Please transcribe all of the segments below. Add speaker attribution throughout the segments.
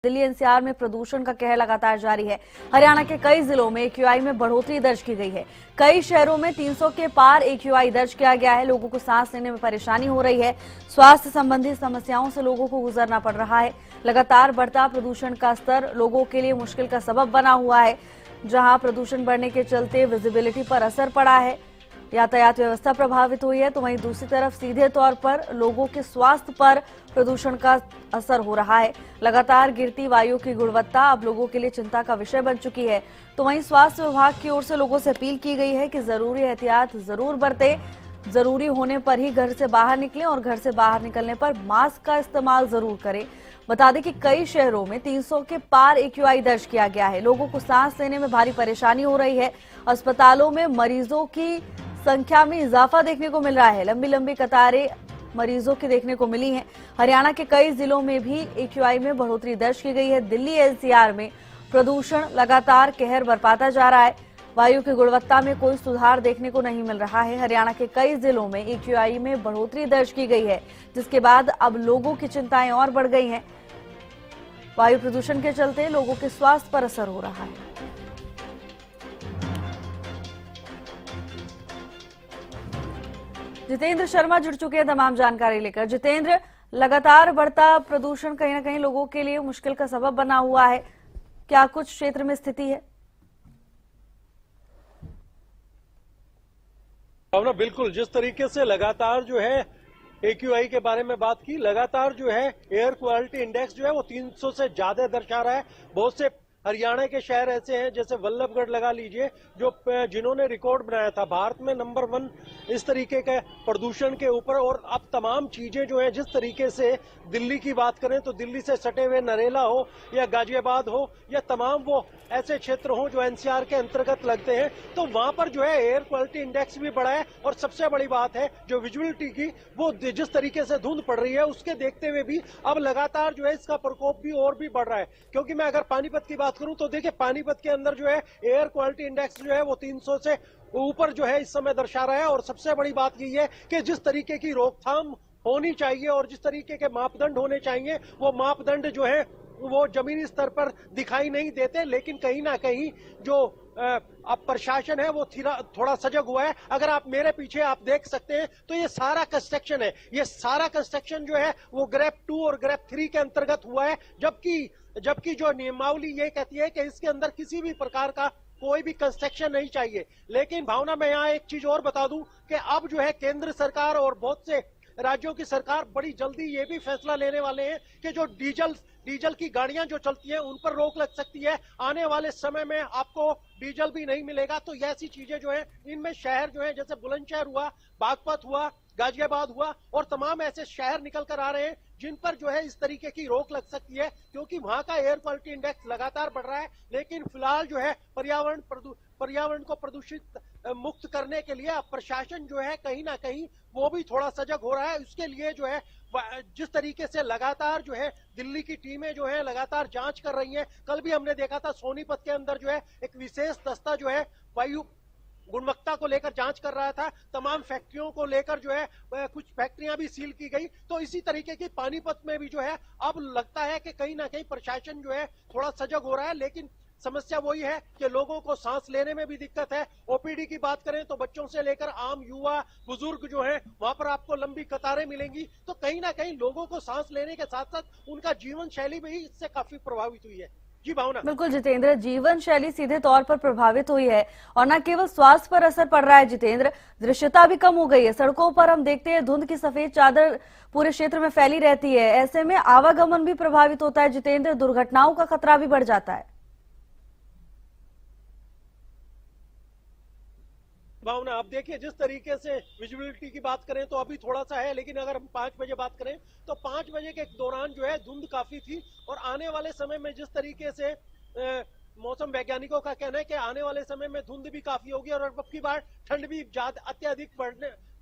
Speaker 1: Delhi NCR में प्रदूषण का कहर लगातार जारी है। हरियाणा के कई जिलों में एक्यूआई में बढ़ोतरी दर्ज की गई है। कई शहरों में 300 के पार एक्यूआई दर्ज किया गया है। लोगों को सांस लेने में परेशानी हो रही है। स्वास्थ्य संबंधी समस्याओं से लोगों को गुजरना पड़ रहा है। लगातार बढ़ता प्रदूषण का स्तर लोगों के लिए मुश्किल का सबब बना हुआ है। जहां प्रदूषण बढ़ने के चलते विजिबिलिटी पर असर पड़ा है, यातायात व्यवस्था प्रभावित हुई है, तो वहीं दूसरी तरफ सीधे तौर पर लोगों के स्वास्थ्य पर प्रदूषण का असर हो रहा है। लगातार गिरती वायु की गुणवत्ता अब लोगों के लिए चिंता का विषय बन चुकी है। तो वहीं स्वास्थ्य विभाग की ओर से लोगों से अपील की गई है कि जरूरी एहतियात जरूर बरतें, जरूरी होने पर ही घर से बाहर निकलें और घर से बाहर निकलने पर मास्क का इस्तेमाल जरूर करें। बता दें कि कई शहरों में 300 के पार एक्यूआई दर्ज किया गया है। लोगों को सांस लेने में भारी परेशानी हो रही है। अस्पतालों में मरीजों की संख्या में इजाफा देखने को मिल रहा है। लंबी लंबी कतारें मरीजों की देखने को मिली हैं। हरियाणा के कई जिलों में भी एक्यूआई में बढ़ोतरी दर्ज की गई है। दिल्ली एनसीआर में प्रदूषण लगातार कहर बरपाता जा रहा है। वायु की गुणवत्ता में कोई सुधार देखने को नहीं मिल रहा है। हरियाणा के कई जिलों में एक्यूआई में बढ़ोतरी दर्ज की गई है, जिसके बाद अब लोगों की चिंताएं और बढ़ गई हैं। वायु प्रदूषण के चलते लोगों के स्वास्थ्य पर असर हो रहा है। जितेंद्र शर्मा जुड़ चुके हैं तमाम जानकारी लेकर। जितेंद्र, लगातार बढ़ता प्रदूषण कहीं ना कहीं लोगों के लिए मुश्किल का सबब बना हुआ है। क्या कुछ क्षेत्र में स्थिति है?
Speaker 2: भावना, बिल्कुल जिस तरीके से लगातार जो है एक्यूआई के बारे में बात की, लगातार जो है एयर क्वालिटी इंडेक्स जो है वो 300 से ज्यादा दर्शा रहा है। बहुत से हरियाणा के शहर ऐसे हैं, जैसे वल्लभगढ़ लगा लीजिए, जो जिन्होंने रिकॉर्ड बनाया था भारत में नंबर 1 इस तरीके के प्रदूषण के ऊपर। और अब तमाम चीजें जो है, जिस तरीके से दिल्ली की बात करें तो दिल्ली से सटे हुए नरेला हो या गाजियाबाद हो या तमाम वो ऐसे क्षेत्र हो जो एनसीआर के अंतर्गत लगते हैं, तो वहां पर जो है एयर क्वालिटी इंडेक्स भी बढ़ा है। और सबसे बड़ी बात है जो विजुअलिटी की, वो जिस तरीके से धुंध पड़ रही है उसके देखते हुए भी अब लगातार जो है इसका प्रकोप भी और भी बढ़ रहा है। क्योंकि मैं अगर पानीपत की बात करूं तो देखिए, पानीपत के अंदर जो है एयर क्वालिटी इंडेक्स जो है वो 300 से ऊपर जो है इस समय दर्शा रहा है। और सबसे बड़ी बात यही है कि जिस तरीके की रोकथाम होनी चाहिए और जिस तरीके के मापदंड होने चाहिए, वो मापदंड जो है वो जमीनी स्तर पर दिखाई नहीं देते। लेकिन कहीं ना कहीं जो अब प्रशासन है वो थोड़ा सजग हुआ है। अगर आप मेरे पीछे आप देख सकते हैं तो ये सारा कंस्ट्रक्शन है, ये सारा कंस्ट्रक्शन जो है वो ग्रेप 2 और ग्रेप 3 के अंतर्गत हुआ है। जबकि जो नियमावली ये कहती है कि इसके अंदर किसी भी प्रकार का कोई भी कंस्ट्रक्शन नहीं चाहिए। लेकिन भावना, मैं यहाँ एक चीज और बता दूं कि अब जो है केंद्र सरकार और बहुत से राज्यों की सरकार बड़ी जल्दी ये भी फैसला लेने वाले हैं कि जो डीजल की गाड़ियां जो चलती हैं उन पर रोक लग सकती है। आने वाले समय में आपको डीजल भी नहीं मिलेगा। तो ऐसी चीजें जो है, इनमें शहर जो है जैसे बुलंदशहर हुआ, बागपत हुआ, गाजियाबाद हुआ और तमाम ऐसे शहर निकल कर आ रहे हैं जिन पर जो है इस तरीके की रोक लग सकती है, क्योंकि वहां का एयर क्वालिटी इंडेक्स लगातार बढ़ रहा है। लेकिन फिलहाल जो है पर्यावरण को प्रदूषित मुक्त करने के लिए प्रशासन जो है कहीं ना कहीं वो भी थोड़ा सजग हो रहा है। उसके लिए जो है जिस तरीके से लगातार जो है दिल्ली की टीमें जो है लगातार जांच कर रही हैं। कल भी हमने देखा था सोनीपत के अंदर जो है एक विशेष दस्ता जो है वायु गुणवत्ता को लेकर जांच कर रहा था। तमाम फैक्ट्रियों को लेकर जो है कुछ फैक्ट्रियां भी सील की गई। तो इसी तरीके की पानीपत में भी जो है अब लगता है कि कहीं ना कहीं प्रशासन जो है थोड़ा सजग हो रहा है। लेकिन समस्या वही है कि लोगों को सांस लेने में भी दिक्कत है। ओपीडी की बात करें तो बच्चों से लेकर आम युवा बुजुर्ग जो हैं वहां पर आपको लंबी कतारें मिलेंगी। तो कहीं ना कहीं लोगों को सांस लेने के साथ साथ उनका जीवन शैली भी इससे काफी प्रभावित हुई है। जी भावना।
Speaker 1: बिल्कुल जितेंद्र, जीवन शैली सीधे तौर पर प्रभावित हुई है और न केवल स्वास्थ्य पर असर पड़ रहा है जितेंद्र, दृश्यता भी कम हो गई है। सड़कों पर हम देखते हैं धुंध की सफेद चादर पूरे क्षेत्र में फैली रहती है। ऐसे में आवागमन भी प्रभावित होता है जितेंद्र, दुर्घटनाओं का खतरा भी बढ़ जाता है।
Speaker 2: भावना, आप देखिए जिस तरीके से विजिबिलिटी की बात करें तो अभी थोड़ा सा है, लेकिन अगर हम 5 बजे बात करें तो 5 बजे के दौरान जो है धुंध काफी थी। और आने वाले समय में जिस तरीके से मौसम वैज्ञानिकों का कहना है कि आने वाले समय में धुंध भी काफी होगी और अब की बार ठंड भी अत्यधिक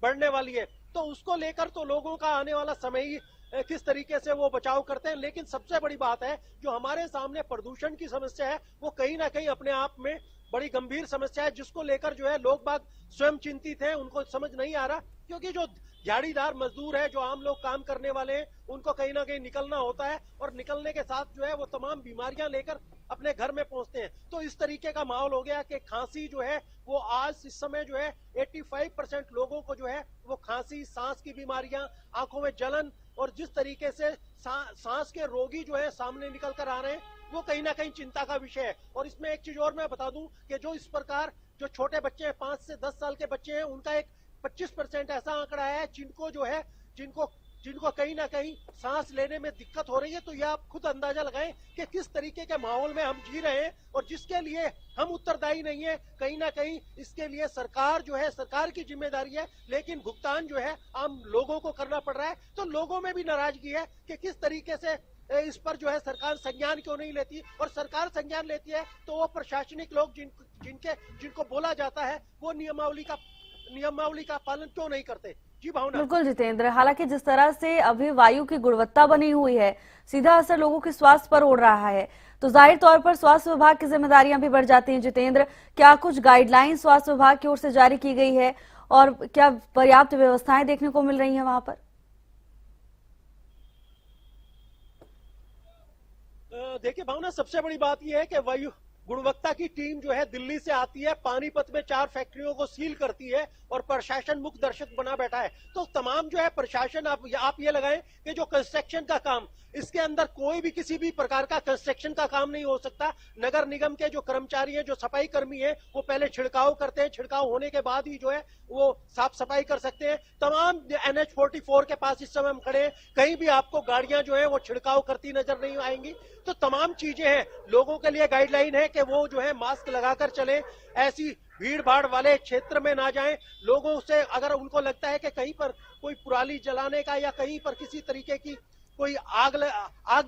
Speaker 2: बढ़ने वाली है। तो उसको लेकर तो लोगों का आने वाला समय ही किस तरीके से वो बचाव करते हैं। लेकिन सबसे बड़ी बात है जो हमारे सामने प्रदूषण की समस्या है वो कहीं ना कहीं अपने आप में बड़ी गंभीर समस्या है, जिसको लेकर जो है लोग बाग स्वयं चिंतित हैं। उनको समझ नहीं आ रहा, क्योंकि जो झाड़ीदार मजदूर है, जो आम लोग काम करने वाले हैं, उनको कहीं ना कहीं निकलना होता है और निकलने के साथ जो है वो तमाम बीमारियां लेकर अपने घर में पहुंचते हैं। तो इस तरीके का माहौल हो गया कि खांसी जो है वो आज इस समय जो है 85% लोगों को जो है वो खांसी, सांस की बीमारियां, आंखों में जलन और जिस तरीके से सांस के रोगी जो है सामने निकल कर आ रहे हैं, वो कहीं ना कहीं चिंता का विषय है। और इसमें एक चीज और मैं बता दूं कि जो इस प्रकार जो छोटे बच्चे हैं, 5 से 10 साल के बच्चे हैं, उनका एक 25% ऐसा आंकड़ा है जिनको जो है जिनको कहीं ना कहीं सांस लेने में दिक्कत हो रही है। तो ये आप खुद अंदाजा लगाएं कि किस तरीके के माहौल में हम जी रहे हैं और जिसके लिए हम उत्तरदायी नहीं है। कहीं ना कहीं इसके लिए सरकार जो है, सरकार की जिम्मेदारी है, लेकिन भुगतान जो है आम लोगों को करना पड़ रहा है। तो लोगों में भी नाराजगी है कि किस तरीके से इस पर जो है सरकार संज्ञान क्यों नहीं लेती, और सरकार संज्ञान लेती है तो वो प्रशासनिक लोग जिनको बोला जाता है वो नियमावली का पालन क्यों नहीं करते। जी भावना।
Speaker 1: बिल्कुल जितेंद्र, हालांकि जिस तरह से अभी वायु की गुणवत्ता बनी हुई है, सीधा असर लोगों के स्वास्थ्य पर हो रहा है, तो जाहिर तौर पर स्वास्थ्य विभाग की जिम्मेदारियां भी बढ़ जाती हैं। जितेंद्र, क्या कुछ गाइडलाइन स्वास्थ्य विभाग की ओर से जारी की गई है और क्या पर्याप्त व्यवस्थाएं देखने को मिल रही हैं वहां पर?
Speaker 2: देखिए भावना, सबसे बड़ी बात यह है कि वायु गुणवत्ता की टीम जो है दिल्ली से आती है, पानीपत में 4 फैक्ट्रियों को सील करती है और प्रशासन मुख्य दर्शक बना बैठा है। तो तमाम जो है प्रशासन, आप ये लगाएं कि जो कंस्ट्रक्शन का काम, इसके अंदर कोई भी किसी भी प्रकार का कंस्ट्रक्शन का काम नहीं हो सकता। नगर निगम के जो कर्मचारी हैं, जो सफाई कर्मी हैं, वो पहले छिड़काव करते हैं, छिड़काव होने के बाद ही जो है वो साफ सफाई कर सकते हैं। तमाम NH44 के पास इस समय हम खड़े हैं, कहीं भी आपको गाड़ियां जो है वो छिड़काव करती नजर नहीं आएंगी। तो तमाम चीजें हैं, लोगों के लिए गाइडलाइन है कि वो जो है मास्क लगाकर चले, ऐसी भीड़ भाड़ वाले क्षेत्र में ना जाएं। लोगों से अगर उनको लगता है कि कहीं पर कोई पुराली जलाने का या कहीं पर किसी तरीके की कोई आग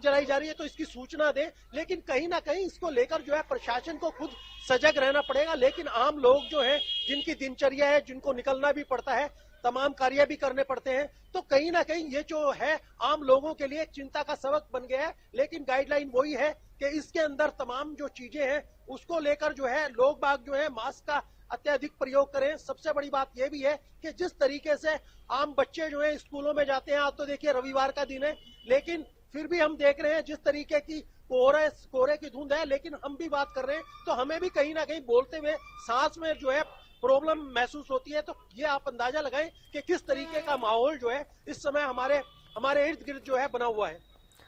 Speaker 2: जलाई जा रही है तो इसकी सूचना दें, लेकिन कहीं ना कहीं इसको लेकर जो है प्रशासन को खुद सजग रहना पड़ेगा। लेकिन आम लोग जो है, जिनकी दिनचर्या है, जिनको निकलना भी पड़ता है, तमाम कार्य भी करने पड़ते हैं, तो कहीं ना कहीं ये जो है आम लोगों के लिए चिंता का सबक बन गया है। लेकिन गाइडलाइन वही है कि इसके अंदर तमाम जो चीजें हैं उसको लेकर जो है लोग बाग जो है मास्क का अत्यधिक प्रयोग करें। सबसे बड़ी बात यह भी है कि जिस तरीके से आम बच्चे जो है स्कूलों में जाते हैं, आज तो देखिए रविवार का दिन है, लेकिन फिर भी हम देख रहे हैं जिस तरीके की कोहरे की धुंध है, लेकिन हम भी बात कर रहे हैं तो हमें भी कहीं ना कहीं बोलते हुए सांस में जो है प्रॉब्लम महसूस होती है। तो ये आप अंदाजा लगाएं कि किस तरीके का माहौल जो है इस समय हमारे इर्द गिर्द जो है बना हुआ है।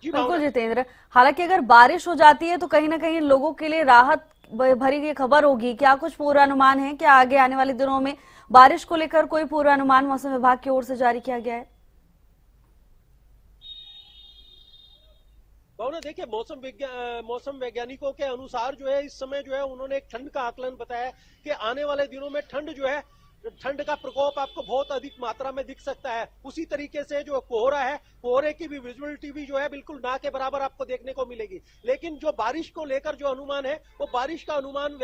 Speaker 1: बिल्कुल जितेंद्र, हालांकि अगर बारिश हो जाती है तो कहीं ना कहीं लोगों के लिए राहत भरी की खबर होगी। क्या कुछ पूर्वानुमान है? क्या आगे आने वाले दिनों में बारिश को लेकर कोई पूर्वानुमान मौसम विभाग की ओर से जारी किया गया है?
Speaker 2: भावना, देखिए मौसम वैज्ञानिकों के अनुसार जो है इस समय जो है उन्होंने एक ठंड का आकलन बताया कि आने वाले दिनों में ठंड का प्रकोप आपको बहुत अधिक मात्रा में दिख सकता है। उसी तरीके से जो कोहरा है, कोहरे की भी विजुअलिटी भी जो है बिल्कुल ना के बराबर आपको देखने को मिलेगी। लेकिन जो बारिश को लेकर जो अनुमान है, वो बारिश का अनुमान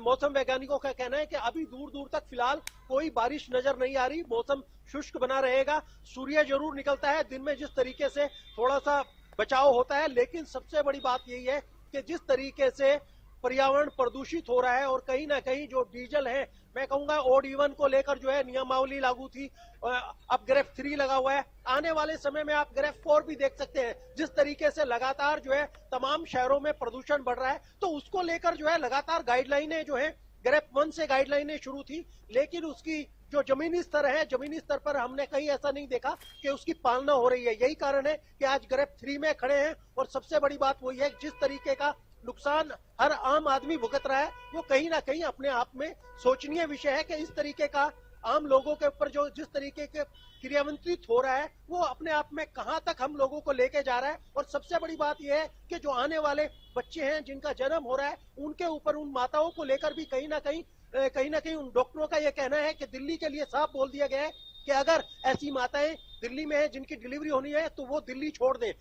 Speaker 2: मौसम वैज्ञानिकों का कहना है कि अभी दूर दूर तक फिलहाल कोई बारिश नजर नहीं आ रही। मौसम शुष्क बना रहेगा, सूर्य जरूर निकलता है दिन में, जिस तरीके से थोड़ा सा बचाव होता है। लेकिन सबसे बड़ी बात यही है कि जिस तरीके से पर्यावरण प्रदूषित हो रहा है और कहीं ना कहीं जो डीजल है, मैं कहूंगा ओड इवन को लेकर जो है नियमावली लागू थी, अब ग्रेफ 3 लगा हुआ है। आने वाले समय में आप ग्रेफ 4 भी देख सकते हैं। जिस तरीके से लगातार जो है तमाम शहरों में प्रदूषण बढ़ रहा है, तो उसको लेकर जो है लगातार गाइडलाइनें जो है ग्रेफ 1 से गाइडलाइनें शुरू थी, लेकिन उसकी जो जमीनी स्तर है, जमीनी स्तर पर हमने कहीं ऐसा नहीं देखा कि उसकी पालना हो रही है। यही कारण है कि आज ग्रेफ 3 में खड़े हैं। और सबसे बड़ी बात वही है, जिस तरीके का नुकसान हर आम आदमी भुगत रहा है, वो कहीं ना कहीं अपने आप में सोचनीय विषय है कि इस तरीके का आम लोगों के ऊपर जो जिस तरीके के क्रियान्वित हो रहा है, वो अपने आप में कहां तक हम लोगों को लेके जा रहा है। और सबसे बड़ी बात यह है कि जो आने वाले बच्चे हैं, जिनका जन्म हो रहा है, उनके ऊपर, उन माताओं को लेकर भी कहीं ना कहीं उन डॉक्टरों का यह कहना है कि दिल्ली के लिए साफ बोल दिया गया है कि अगर ऐसी माताएं दिल्ली में है जिनकी डिलीवरी होनी है तो वो दिल्ली छोड़ दें।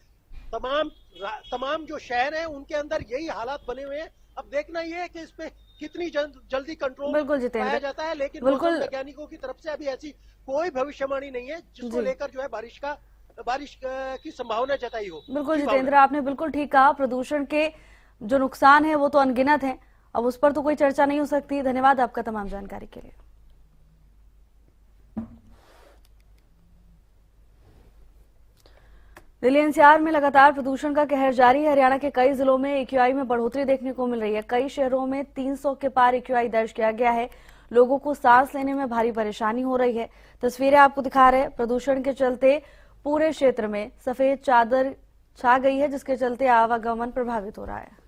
Speaker 2: तमाम जो शहर हैं उनके अंदर यही हालात बने हुए हैं। अब देखना ये है कि इस पे कितनी जल्दी कंट्रोल पाया जाता है। लेकिन मौसम वैज्ञानिकों की तरफ से अभी ऐसी कोई भविष्यवाणी नहीं है जिसको लेकर जो है बारिश की संभावना जताई हो।
Speaker 1: बिल्कुल जितेंद्र, आपने बिल्कुल ठीक कहा। प्रदूषण के जो नुकसान है वो तो अनगिनत है, अब उस पर तो कोई चर्चा नहीं हो सकती। धन्यवाद आपका तमाम जानकारी के लिए। दिल्ली एनसीआर में लगातार प्रदूषण का कहर जारी है। हरियाणा के कई जिलों में एक्यूआई में बढ़ोतरी देखने को मिल रही है। कई शहरों में 300 के पार एक्यूआई दर्ज किया गया है। लोगों को सांस लेने में भारी परेशानी हो रही है। तस्वीरें आपको दिखा रहे हैं। प्रदूषण के चलते पूरे क्षेत्र में सफेद चादर छा गई है, जिसके चलते आवागमन प्रभावित हो रहा है।